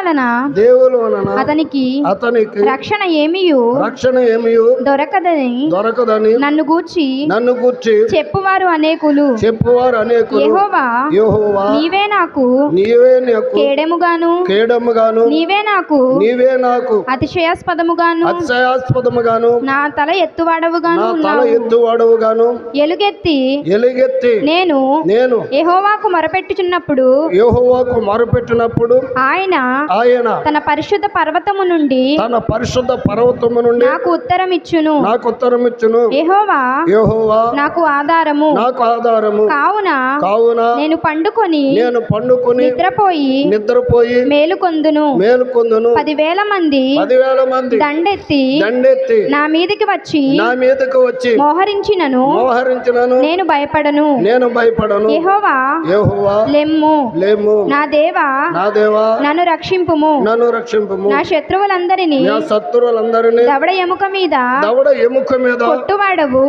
వలన అతనికి రక్షణ ఏమియు దొరకదని నన్ను గూర్చి చెప్పువారు అనేకులు. యెహోవా నీవే నాకు కేడెముగాను నీవే నాకు అతిశయాస్పదముగాను నా తల ఎత్తువాడవుగాను ఎలుగెత్తి నేను యెహోవాకు మొరపెట్టుచున్నప్పుడు ఆయన తన పరిశుద్ధ పర్వతము నుండి నాకు ఉత్తరం ఇచ్చును. యెహోవా నాకు ఆధారము. కావున నేను పండుకొని నిద్రపోయి మేలుకొందును. 10,000 మంది దండెత్తి నా మీదికి వచ్చి మోహరించినను నేను భయపడను. యెహోవా లెమ్ము, నా దేవా నన్ను రక్షింపుము. నా శత్రువులందరినీ దవడ ఎముక మీద కొట్టువాడవు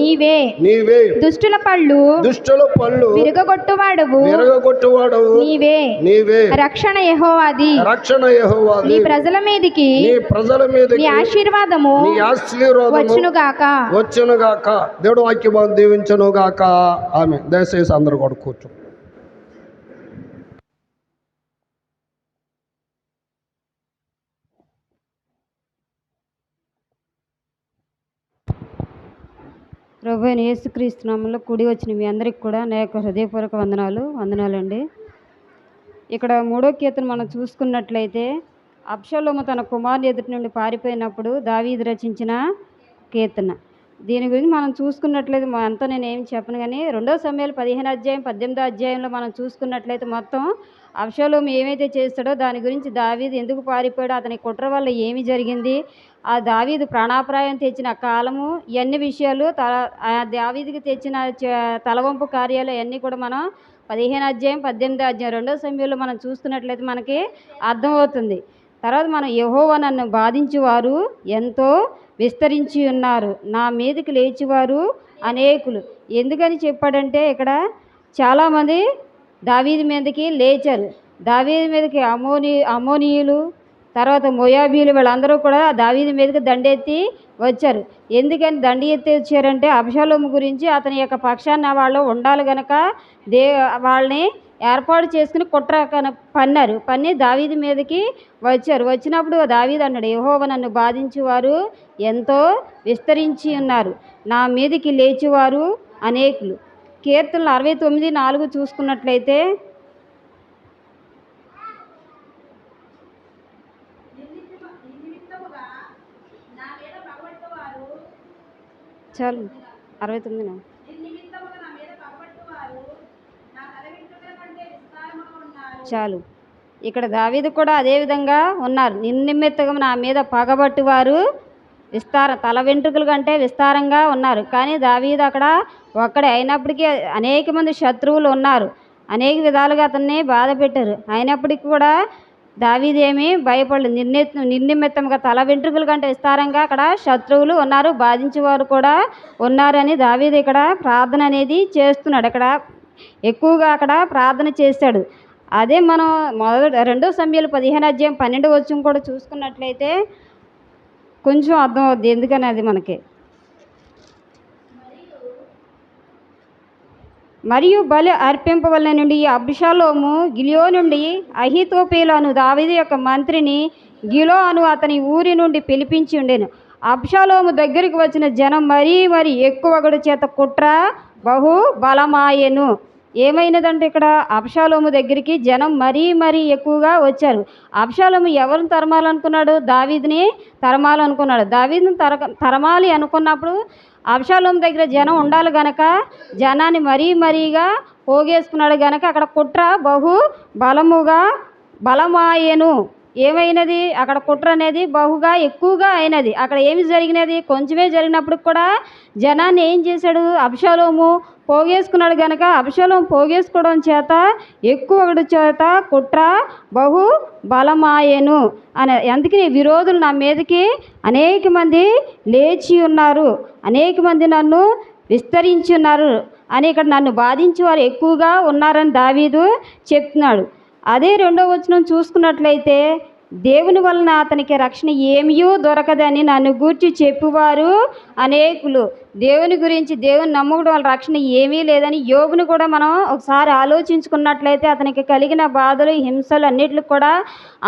నీవే. దుష్టుల పళ్ళు విరగొట్టువాడవు నీవే. రక్షణ యెహోవాది. నీ ప్రజల మీదికి నీ ఆశీర్వాదము వచ్చునుగాక. దేవుడు వాక్యం దీవించునుగాక. ఆమె దయచేసి అందరూ కూడా కూర్చో. ప్రభువైన యేసుక్రీస్తు నామములో కూడి వచ్చిన మీ అందరికి కూడా నా యొక్క హృదయపూర్వక వందనాలండి. ఇక్కడ 3వ కీర్తన మనం చూసుకున్నట్లయితే అబ్షాలోము తన కుమారుని ఎదుటి నుండి పారిపోయినప్పుడు దావీదు రచించిన కీర్తన. దీని గురించి మనం చూసుకున్నట్లయితే అంతా నేను ఏం చెప్పను, కానీ 2 సమూయేలు 15 అధ్యాయం 18 అధ్యాయంలో మనం చూసుకున్నట్లయితే మొత్తం అబ్షాలోము ఏమైతే చేస్తాడో దాని గురించి, దావీదు ఎందుకు పారిపోయాడో, అతని కుట్ర వల్ల ఏమి జరిగింది, ఆ దావీదు ప్రాణాపాయం తెచ్చిన కాలము, ఇవన్నీ విషయాలు ఆ దావీదుకి తెచ్చిన తలవంపు కార్యాలు అన్నీ కూడా మనం 15 అధ్యాయం 18 అధ్యాయం 2 సమూయేలులో మనం చూసుకున్నట్లయితే మనకి అర్థమవుతుంది. తర్వాత మనం యెహోవా నన్ను బాధించువారు ఎంతో విస్తరించి ఉన్నారు, నా మీదకి లేచివారు అనేకులు. ఎందుకని చెప్పాడంటే ఇక్కడ చాలామంది దావీదు మీదకి లేచారు. దావీదు మీదకి అమోనీయులు, తర్వాత మోయాబీలు, వీళ్ళందరూ కూడా దావీదు మీదకి దండెత్తి వచ్చారు. ఎందుకని దండ ఎత్తి వచ్చారంటే అబ్షాలోము గురించి అతని యొక్క పక్షాన వాళ్ళు ఉండాలి గనక వాళ్ళని ఏర్పాటు చేసుకుని కుట్ర పన్ని దావీదు మీదకి వచ్చారు. వచ్చినప్పుడు దావీదు అన్నాడు, యెహోవా నన్ను బాధించువారు ఎంతో విస్తరించి ఉన్నారు, నా మీదకి లేచివారు అనేకులు. కీర్తనలు 69:4 చూసుకున్నట్లయితే చాలు 69 చాలు. ఇక్కడ దావీదు కూడా అదే విధంగా ఉన్నారు. నిమిత్తగా నా మీద పగబట్టువారు తల వెంట్రుకల కంటే విస్తారంగా ఉన్నారు. కానీ దావీదు అక్కడ ఒక్కడే అయినప్పటికీ అనేక మంది శత్రువులు ఉన్నారు, అనేక విధాలుగా అతన్ని బాధ పెట్టారు. అయినప్పటికీ కూడా దావీదు ఏమీ భయపడలేదు. నిర్నిమిత్తముగా తల వెంట్రుకల కంటే విస్తారంగా అక్కడ శత్రువులు ఉన్నారు, బాధించేవారు కూడా ఉన్నారని దావీదు ఇక్కడ ప్రార్థన అనేది చేస్తున్నాడు. అక్కడ ఎక్కువగా అక్కడ ప్రార్థన చేశాడు. అదే మనం 2 సమూయేలు 15 అధ్యాయం 12 వచనం కూడా చూసుకున్నట్లయితే కొంచెం అర్థం అవుద్ది ఎందుకని అది మనకి. మరియు బలి అర్పింపవలన నుండి అబ్షాలోము గిలియో నుండి అహీతోపేలు అను దావీదు యొక్క మంత్రిని గిలో అను అతని ఊరి నుండి పిలిపించి ఉండెను. అబ్షాలోము దగ్గరికి వచ్చిన జనం మరీ ఎక్కువగడు చేత కుట్ర బహు బలమాయెను. ఏమైనదంటే ఇక్కడ అబ్షాలోము దగ్గరికి జనం మరీ ఎక్కువగా వచ్చారు. అబ్షాలోము ఎవరిని తరమాలనుకున్నాడు? దావీదుని తరమాలనుకున్నాడు. దావీదుని తరమాలి అనుకున్నప్పుడు అబ్షాలోము దగ్గర జనం ఉండాలి గనక జనాన్ని మరీగా పోగేసుకున్నాడు గనక అక్కడ కుట్ర బహు బలమాయెను. ఏమైనది? అక్కడ కుట్ర అనేది బహుగా ఎక్కువగా అయినది. అక్కడ ఏమి జరిగినది? కొంచెమే జరిగినప్పుడు కూడా జనాన్ని ఏం చేశాడు? అబ్షాలోము పోగేసుకున్నాడు గనక అబ్షాలోము పోగేసుకోవడం చేత ఎక్కువ చేత కుట్ర బహు బలమాయెను అని. అందుకని విరోధులు నా మీదకి అనేక మంది లేచి ఉన్నారు, అనేక మంది నన్ను విస్తరించి ఉన్నారు అని, ఇక్కడ నన్ను బాధించేవారు ఎక్కువగా ఉన్నారని దావీదు చెప్తున్నాడు. అదే 2వ వచనం చూసుకున్నట్లయితే దేవుని వలన అతనికి రక్షణ ఏమీయూ దొరకదని నన్ను గూర్చి చెప్పువారు అనేకులు. దేవుని గురించి దేవుని నమ్మకం వల్ల రక్షణ ఏమీ లేదని యోబును కూడా మనం ఒకసారి ఆలోచించుకున్నట్లయితే అతనికి కలిగిన బాధలు హింసలు అన్నిటికి కూడా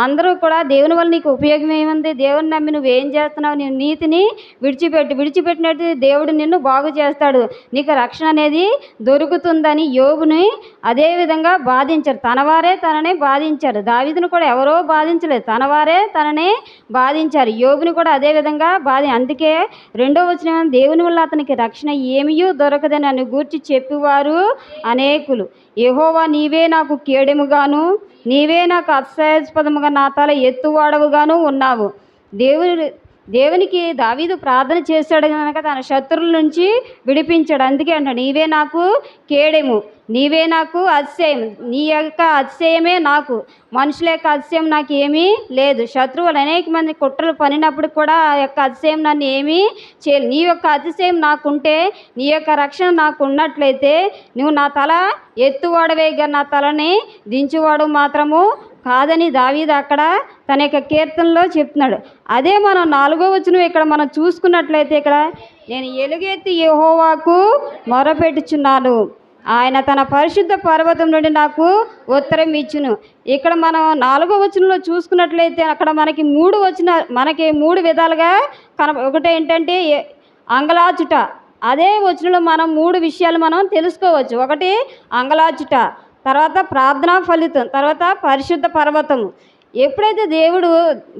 అందరూ కూడా దేవుని వల్ల నీకు ఉపయోగం ఏముంది, దేవుని నమ్మి నువ్వేం చేస్తున్నావు, నీ నీతిని విడిచిపెట్టినట్టు దేవుడు నిన్ను బాగు చేస్తాడు, నీకు రక్షణ అనేది దొరుకుతుందని యోబుని అదేవిధంగా బాధించారు. తన వారే తనని బాధించారు. దావీదును కూడా ఎవరో బాధించలేదు, తన వారే తనని బాధించారు. యోబుని కూడా అదేవిధంగా అందుకే 2వ వచనం దేవుని వల్ల అతనికి రక్షణ ఏమీయూ దొరకదని నన్ను గూర్చి చెప్పేవారు అనేకులు. యెహోవా నీవే నాకు కేడెముగాను, నీవే నాకు అతిశయాస్పదముగా నా తల ఎత్తువాడవుగాను ఉన్నావు. దేవునికి దావీదు ప్రార్థన చేశాడు కనుక తన శత్రువుల నుంచి విడిపించాడు. అందుకే అంటాడు నీవే నాకు కేడెము, నీవే నాకు అతిశయం, నీ యొక్క అతిశయమే నాకు, మనుషుల యొక్క అతిశయం నాకు ఏమీ లేదు. శత్రువులు అనేక మంది కుట్రలు పనినప్పుడు కూడా ఆ యొక్క అతిశయం నన్ను ఏమీ చేయలేదు. నీ యొక్క అతిశయం నాకుంటే, నీ యొక్క రక్షణ నాకు ఉన్నట్లయితే నువ్వు నా తల ఎత్తువాడవేగా నా తలని దించువాడు మాత్రము కాదని దావీదు అక్కడ తన యొక్క కీర్తనలో చెప్తున్నాడు. అదే మనం 4వ వచనం ఇక్కడ మనం చూసుకున్నట్లయితే ఇక్కడ నేను ఎలుగెత్తి యెహోవాకు మొరపెట్టుచున్నాను, ఆయన తన పరిశుద్ధ పర్వతం నుండి నాకు ఉత్తరం ఇచ్చును. ఇక్కడ మనం 4వ వచనంలో చూసుకున్నట్లయితే అక్కడ మనకి మూడు విధాలుగా ఒకటి ఏంటంటే అంగలాచుట. అదే వచనంలో మనం 3 విషయాలు మనం తెలుసుకోవచ్చు. ఒకటి అంగలాచుట, తర్వాత ప్రార్థనా ఫలితం, తర్వాత పరిశుద్ధ పర్వతం. ఎప్పుడైతే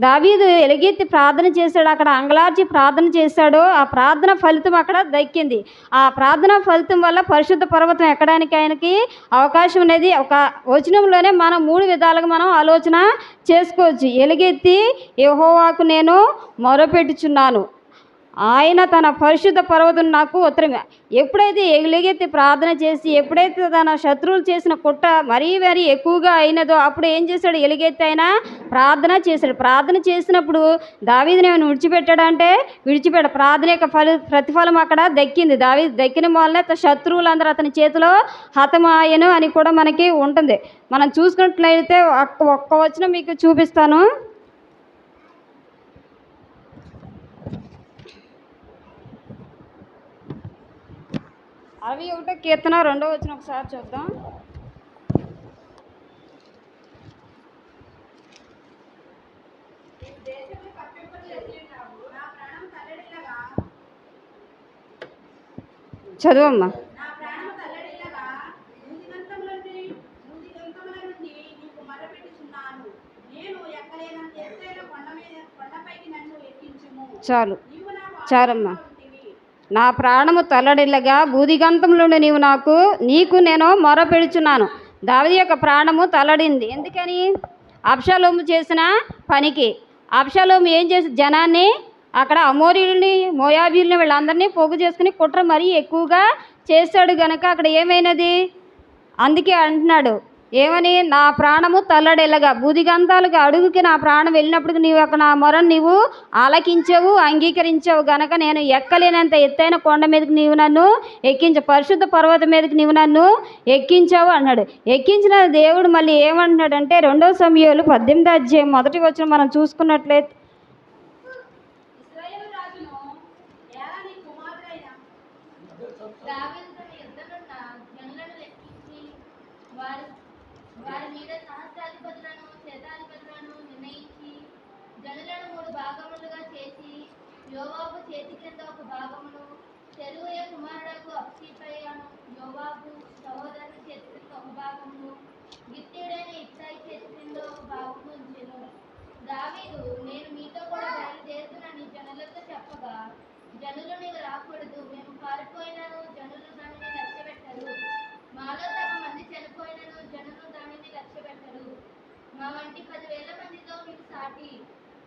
దావీదు ఎలుగెత్తి ప్రార్థన చేశాడో, అక్కడ అంగలార్చి ప్రార్థన చేశాడో ఆ ప్రార్థన ఫలితం అక్కడ దక్కింది. ఆ ప్రార్థన ఫలితం వల్ల పరిశుద్ధ పర్వతం ఎక్కడానికి ఆయనకి అవకాశం అనేది ఒక వచనంలోనే మనం 3 విధాలుగా మనం ఆలోచన చేసుకోవచ్చు. ఎలుగెత్తి యెహోవాకు నేను మొరపెట్టుచున్నాను, ఆయన తన పరిశుద్ధ పర్వతం నాకు ఉత్తరం. ఎప్పుడైతే ఎలుగెత్తి ప్రార్థన చేసి ఎప్పుడైతే తన శత్రువులు చేసిన కుట్ర మరీ ఎక్కువగా అయినదో అప్పుడు ఏం చేశాడు, ఎలుగెత్తి ఆయన ప్రార్థన చేశాడు. ప్రార్థన చేసినప్పుడు దావీదుని ఏమైనా విడిచిపెట్టాడంటే ప్రార్థన యొక్క ప్రతిఫలం అక్కడ దక్కింది. దావీదు దక్కిన వల్లనే శత్రువులందరూ అతని చేతిలో హతమాయను అని కూడా మనకి ఉంటుంది. మనం చూసుకున్నట్లయితే ఒక్క వచనం మీకు చూపిస్తాను. 61వ కీర్తన 2వ వచనం ఒకసారి చూద్దాం. చదువమ్మా. చాలమ్మా. నా ప్రాణము తల్లడిల్లగా బూదిగంతములుండి నీకు నేను మొరపెడుచున్నాను. దావీదు యొక్క ప్రాణము తల్లడింది. ఎందుకని? అబ్షాలోము చేసిన పనికి. అబ్షాలోము ఏం చేసి జనాన్ని అక్కడ అమోరీయుల్ని మోయాబీయుల్ని వీళ్ళందరినీ పోగు చేసుకుని కుట్ర మరీ ఎక్కువగా చేశాడు కనుక అక్కడ ఏమైనది, అందుకే అంటున్నాడు ఏమని, నా ప్రాణము తల్లడెల్లగా బూదిగంతాలుగా అడుగుకి నా ప్రాణం వెళ్ళినప్పుడు నీవు నా మొరను నీవు ఆలకించావు, అంగీకరించావు గనక నేను ఎక్కలేనంత ఎత్తైన కొండ మీదకి నీవు నన్ను పరిశుద్ధ పర్వతం మీదకి నీవు నన్ను ఎక్కించావు అన్నాడు. ఎక్కించిన దేవుడు మళ్ళీ ఏమంటున్నాడంటే 2వ సమూయేలు 18వ అధ్యాయం 1వ వచనం మనం చూసుకున్నట్లయితే వారి మీద సహస్రాధిపతులను శతాధిపతులను నిర్ణయించి జనులను 3 భాగములుగా చేసి యోవాబు చేతి క్రింద ఒక భాగమును, సెరూయ కుమారుడకు అబ్షీపైను యోవాబు సహోదరుని చేతి క్రింద ఒక భాగమును, గిత్తీయుడైన ఇత్తాయి చేతి క్రింద ఒక భాగమును ఉంచెను. దావీదు నేను మీతో కూడా బయలుదేరుతున్నని జనులతో చెప్పగా, జనులు నీవు రాకూడదు, మేము పారిపోయినాను, జనులు దానిని లక్ష్యపెట్టరు, మాలో సగం మంది చనిపోయినను జనులు దానిని లక్ష్యపెట్టరు, మా వంటి 10,000 మందితో మీకు సాటి,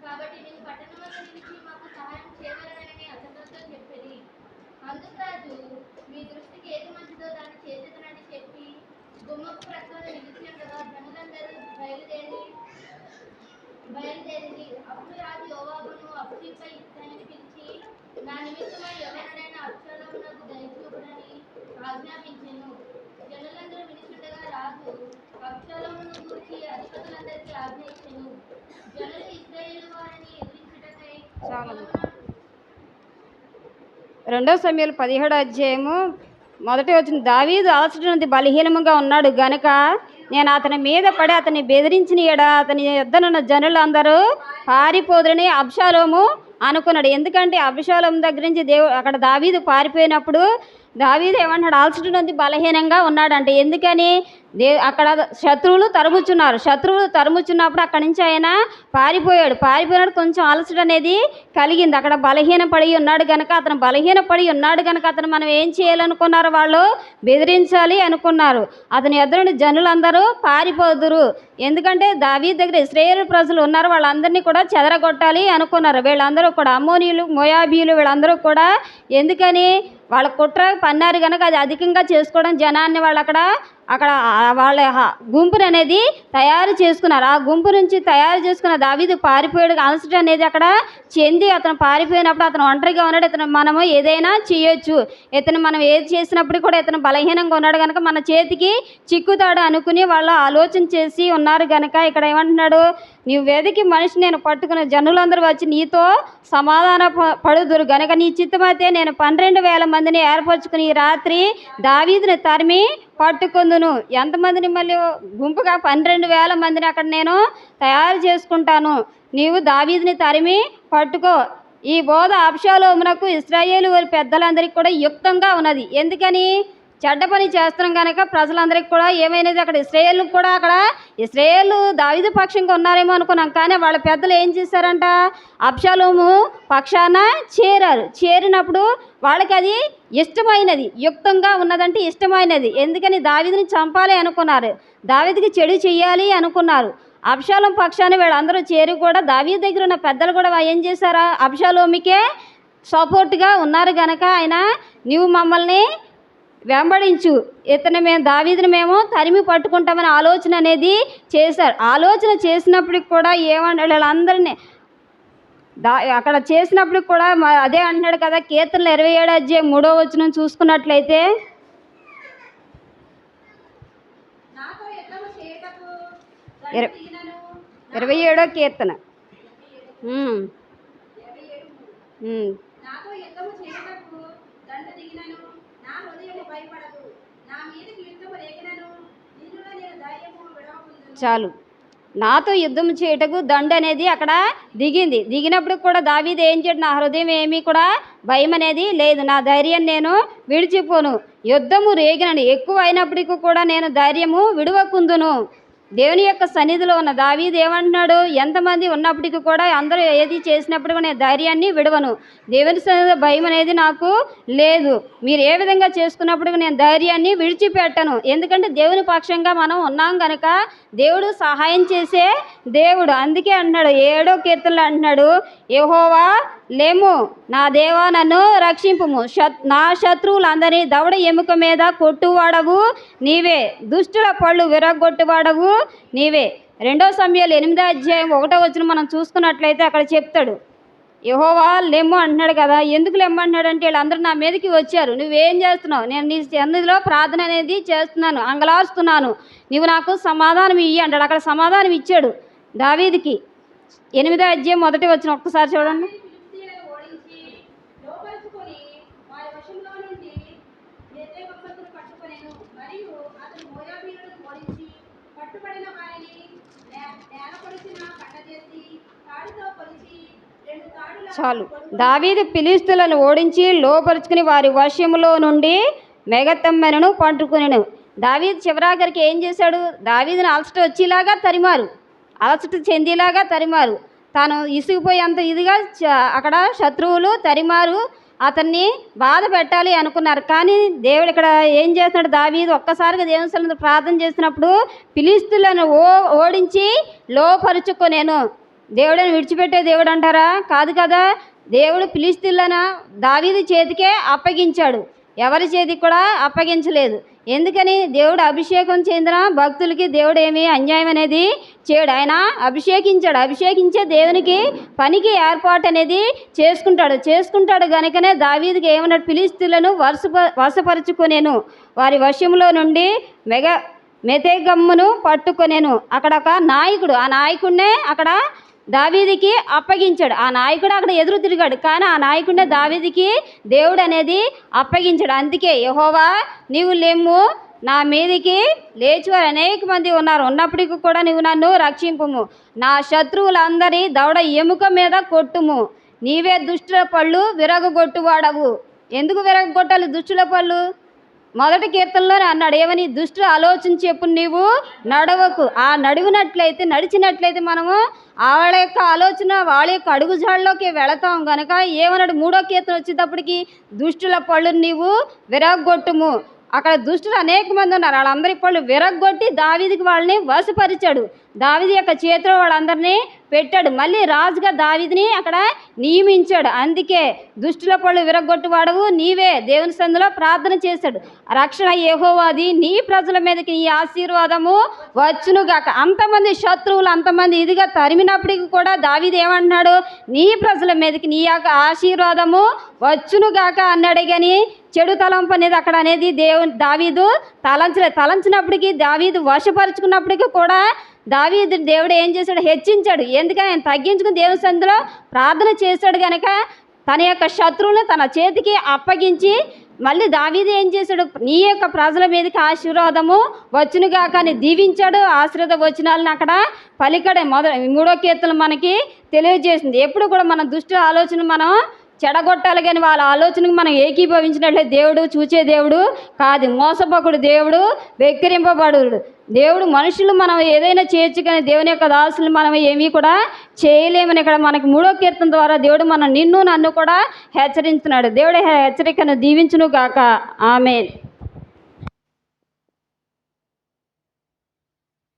కాబట్టి నీవు పట్టణంలో నిలిచి మాకు సహాయం చేయగలనని అతనితో చెప్పేది. అందుకు రాజు మీ దృష్టికి ఏది మంచిదో దాన్ని చేసేదనని చెప్పి గుమ్మపు ప్రక్కన నిలిచి ఉండగా జనులందరూ బయలుదేరి అప్పుడు రాజు యోవాబును అబ్షీపై ఇత్తాయిని పిలిచి నా నిమిత్తమై ఎవరినైనా అబ్షాలోమునకు దయచూపుడని ఆజ్ఞాపించెను. జనులందరూ వినిచుండగా రాజు అబ్షాలోమును గూర్చి అధిపతులందరికీ ఆజ్ఞ ఇచ్చెను. జనులు ఇశ్రాయేలు వారిని ఎదిరించుటకై రెండో సమూయేలు 17వ అధ్యాయము మొదటి వచ్చిన దావీదు అలసట బలహీనముగా ఉన్నాడు గనుక నేను అతని మీద పడి అతన్ని బెదిరించిన ఎడ అతని యొద్దనున్న జనులందరూ పారిపోదురని అబ్షాలోము అనుకున్నాడు. ఎందుకంటే అబ్షాలోము దగ్గర నుంచి అక్కడ దావీదు పారిపోయినప్పుడు దావీదు ఏమంటాడు, అలసట బలహీనంగా ఉన్నాడంటే. ఎందుకని అక్కడ శత్రువులు తరుముచున్నప్పుడు అక్కడి నుంచి ఆయన పారిపోయినప్పుడు కొంచెం అలసట అనేది కలిగింది. అక్కడ బలహీనపడి ఉన్నాడు కనుక అతను మనం ఏం చేయాలనుకున్నారు, వాళ్ళు బెదిరించాలి అనుకున్నారు. అతని ఎదురుని జనులందరూ పారిపోదురు. ఎందుకంటే దావీదు దగ్గర ఇశ్రాయేలు ప్రజలు ఉన్నారు, వాళ్ళందరినీ కూడా చెదరగొట్టాలి అనుకున్నారు. వీళ్ళందరూ కూడా అమ్మోనీయులు, మోయాబీయులు వీళ్ళందరూ కూడా ఎందుకని వాళ్ళ కుట్ర పన్నారు కనుక అది అధికంగా చేసుకోవడం జనాన్ని వాళ్ళు అక్కడ వాళ్ళ గుంపును అనేది తయారు చేసుకున్నారు. ఆ గుంపు నుంచి తయారు చేసుకున్న దావీదు పారిపోయాడు. అలసట అనేది అక్కడ చెంది అతను పారిపోయినప్పుడు అతను ఒంటరిగా ఉన్నాడు. ఇతను మనము ఏదైనా చేయొచ్చు, మనం ఏది చేసినప్పుడు కూడా ఇతను బలహీనంగా ఉన్నాడు కనుక మన చేతికి చిక్కుతాడు అనుకుని వాళ్ళు ఆలోచన చేసి ఉన్నారు కనుక ఇక్కడ ఏమంటున్నాడు, నీవు వెదికి మనిషి నేను పట్టుకున్న జనులందరూ వచ్చి నీతో సమాధాన పడుదురు గనక నీ చిత్తమైతే నేను 12,000 మందిని ఏర్పరచుకుని ఈ రాత్రి దావీదుని తరిమి పట్టుకుందును. ఎంతమందిని మళ్ళీ గుంపుగా 12,000 మందిని అక్కడ నేను తయారు చేసుకుంటాను, నీవు దావీదుని తరిమి పట్టుకో. ఈ బోధ అబ్షాలోమునకు ఇశ్రాయేలు వారి పెద్దలందరికీ కూడా యుక్తంగా ఉన్నది. ఎందుకని చెడ్డ పని చేస్తున్నాం కనుక ప్రజలందరికీ కూడా ఏమైనది, అక్కడ ఇశ్రాయేలు దావీదు పక్షంగా ఉన్నారేమో అనుకున్నాం. కానీ వాళ్ళ పెద్దలు ఏం చేశారంట, అబ్షాలోము పక్షాన చేరినప్పుడు వాళ్ళకి అది ఇష్టమైనది, యుక్తంగా ఉన్నదంటే ఇష్టమైనది. ఎందుకని దావీదుని చంపాలి అనుకున్నారు, దావీదుకి చెడు చెయ్యాలి అనుకున్నారు. అబ్షాలోము పక్షాన వీళ్ళందరూ చేరి కూడా దావీదు దగ్గర ఉన్న పెద్దలు కూడా ఏం చేశారా, అబ్షాలోముకే సపోర్ట్గా ఉన్నారు కనుక ఆయన నీవు మమ్మల్ని వెంబడించు, దావీదుని మేము తరిమి పట్టుకుంటామని ఆలోచన అనేది చేశారు. ఆలోచన చేసినప్పటికి కూడా ఏమన్నా వీళ్ళందరినీ అక్కడ చేసినప్పటికి కూడా అదే అంటున్నాడు కదా, కీర్తనలు 27వ అధ్యాయం 3వ వచనం చూసుకున్నట్లయితే 27వ కీర్తన చాలు. నాతో యుద్ధం చేయటకు దండు అనేది అక్కడ దిగినప్పుడు కూడా దావీదు ఏం చేయడు, నా హృదయం ఏమీ కూడా భయం అనేది లేదు, నా ధైర్యం నేను విడిచిపోను. యుద్ధము రేగినను ఎక్కువ అయినప్పటికీ కూడా నేను ధైర్యము విడవకుందును. దేవుని యొక్క సన్నిధిలో ఉన్న దావీదు ఏమంటున్నాడు, ఎంతమంది ఉన్నప్పటికీ కూడా అందరూ ఏది చేసినప్పుడు నేను ధైర్యాన్ని విడవను, దేవుని సన్నిధిలో భయం అనేది నాకు లేదు, మీరు ఏ విధంగా చేసుకున్నప్పుడు నేను ధైర్యాన్ని విడిచిపెట్టను. ఎందుకంటే దేవుని పక్షంగా మనం ఉన్నాం కనుక దేవుడు సహాయం చేసే దేవుడు. అందుకే అంటున్నాడు 7వ కీర్తనలో అంటున్నాడు, యెహోవా లేము, నా దేవా నన్ను రక్షింపుము, నా శత్రువులందరినీ దవడ ఎముక మీద కొట్టువాడవు నీవే, దుష్టుల పళ్ళు విరగొట్టువాడవు నీవే. 2వ సమూయేలు 8వ అధ్యాయం 1వ వచనం మనం చూసుకున్నట్లయితే అక్కడ చెప్తాడు, యెహోవా లెమ్ము అంటున్నాడు కదా. ఎందుకు లెమ్ము అంటున్నాడంటే వీళ్ళందరూ నా మీదకి వచ్చారు, నువ్వేం చేస్తున్నావు, నేను నీ సన్నిధిలో ప్రార్థన అనేది చేస్తున్నాను, అంగలారుస్తున్నాను, నీవు నాకు సమాధానం ఇయ్యి అంటాడు. అక్కడ సమాధానం ఇచ్చాడు దావీదుకి. 8వ అధ్యాయం 1వ వచనం ఒక్కసారి చూడండి. చాలు. దావీదు ఫిలిష్తీయులను ఓడించి లోపరుచుకుని వారి వశములో నుండి మెగతమ్మెనను పట్టుకునేను. దావీదు చివరాఖరికి ఏం చేశాడు, దావీదుని అలసట వచ్చేలాగా తరిమారు, అలసట చెందేలాగా తరిమారు. తాను ఇసుకుపోయేంత ఇదిగా అక్కడ శత్రువులు తరిమారు, అతన్ని బాధ పెట్టాలి అనుకున్నారు. కానీ దేవుడు ఇక్కడ ఏం చేస్తున్నాడు, దావీదు ఒక్కసారిగా దేవుని సన్నిధిలో ప్రార్థన చేసినప్పుడు ఫిలిష్తీయులను ఓడించి లోపరుచుకునేను. దేవుడిని విడిచిపెట్టే దేవుడు అంటారా, కాదు కదా. దేవుడు ఫిలిష్తీయులను దావీదు చేతికే అప్పగించాడు, ఎవరి చేతికి కూడా అప్పగించలేదు. ఎందుకని, దేవుడు అభిషేకం చెందిన భక్తులకి దేవుడు ఏమీ అన్యాయం అనేది చేయడు. ఆయన అభిషేకించే దేవునికి పనికి ఏర్పాటు అనేది చేసుకుంటాడు కనుకనే దావీదుకి ఏమన్నాడు, ఫిలిష్తీయులను వశపరుచుకునేను, వారి వశంలో నుండి మెతెగమ్మును పట్టుకొనెను. అక్కడ ఒక నాయకుడు, ఆ నాయకుడినే అక్కడ దావీదుకి అప్పగించాడు. ఆ నాయకుడు అక్కడ ఎదురు తిరిగాడు, కానీ ఆ నాయకుడినే దావీదుకి దేవుడు అనేది అప్పగించాడు. అందుకే యెహోవా నీవు లెమ్ము, నా మీదికి లేచివారు అనేక మంది ఉన్నప్పటికీ కూడా నువ్వు నన్ను రక్షింపుము. నా శత్రువులందరి దవడ ఎముక మీద కొట్టుము. నీవే దుష్టుల పళ్ళు విరగొట్టువాడవు. ఎందుకు విరగొట్టాలి దుష్టుల పళ్ళు? మొదటి కీర్తనలోనే అన్నాడు, ఏమని? దుష్టుల ఆలోచన చెప్పు నీవు నడవకు. ఆ నడిచినట్లయితే మనము వాళ్ళ యొక్క ఆలోచన, వాళ్ళ యొక్క అడుగుజాడలోకి వెళతాం కనుక ఏమన్నాడు? 3వ కీర్తన వచ్చేటప్పటికి దుష్టుల పళ్ళు నీవు విరగొట్టుము. అక్కడ దుష్టులు అనేక మంది ఉన్నారు, వాళ్ళందరి పళ్ళు విరగొట్టి దావీదుకి వాళ్ళని వశపరిచాడు. దావీదు యొక్క చేతిలో వాళ్ళందరినీ పెట్టాడు. మళ్ళీ రాజుగా దావీదుని అక్కడ నియమించాడు. అందుకే దుష్టుల పళ్ళు విరగొట్టువాడవు నీవే. దేవుని సన్నిధిలో ప్రార్థన చేశాడు, రక్షణ యెహోవాది, నీ ప్రజల మీదకి నీ ఆశీర్వాదము వచ్చునుగాక. అంతమంది శత్రువులు అంతమంది ఇదిగా తరిమినప్పటికీ కూడా దావీదు ఏమంటున్నాడు? నీ ప్రజల మీదకి నీ యొక్క ఆశీర్వాదము వచ్చునుగాక అన్నాడు. కానీ చెడు తలంపు అనేది అక్కడ అనేది దావీదు తలంచినప్పటికీ, దావీదు వశపరుచుకున్నప్పటికీ కూడా దేవుడు ఏం చేశాడు? హెచ్చించాడు. ఎందుకని? ఆయన తగ్గించుకుని దేవుని సన్నిధిలో ప్రార్థన చేశాడు కనుక తన యొక్క శత్రువులను తన చేతికి అప్పగించి మళ్ళీ దావీదు ఏం చేశాడు? నీ యొక్క ప్రజల మీదకి ఆశీర్వాదము వచ్చునుగాక అని దీవించాడు. ఆశీర్వాద వచనాలను అక్కడ పలికడే 3వ కీర్తన మనకి తెలియజేసింది. ఎప్పుడు కూడా మన దుష్ట ఆలోచన మనం చెడగొట్టాలి, కానీ వాళ్ళ ఆలోచనకు మనం ఏకీభవించినట్లయితే దేవుడు చూచే దేవుడు కాదు. మోసపోకుడు దేవుడు, వెక్కిరింపబడు దేవుడు. మనుషులు మనం ఏదైనా చేయొచ్చు, కానీ దేవుని యొక్క దాసులు మనం ఏమీ కూడా చేయలేమని ఇక్కడ మనకి 3వ కీర్తన ద్వారా దేవుడు నన్ను కూడా హెచ్చరించున్నాడు. దేవుడు హెచ్చరికను దీవించును గాక. ఆమేన్.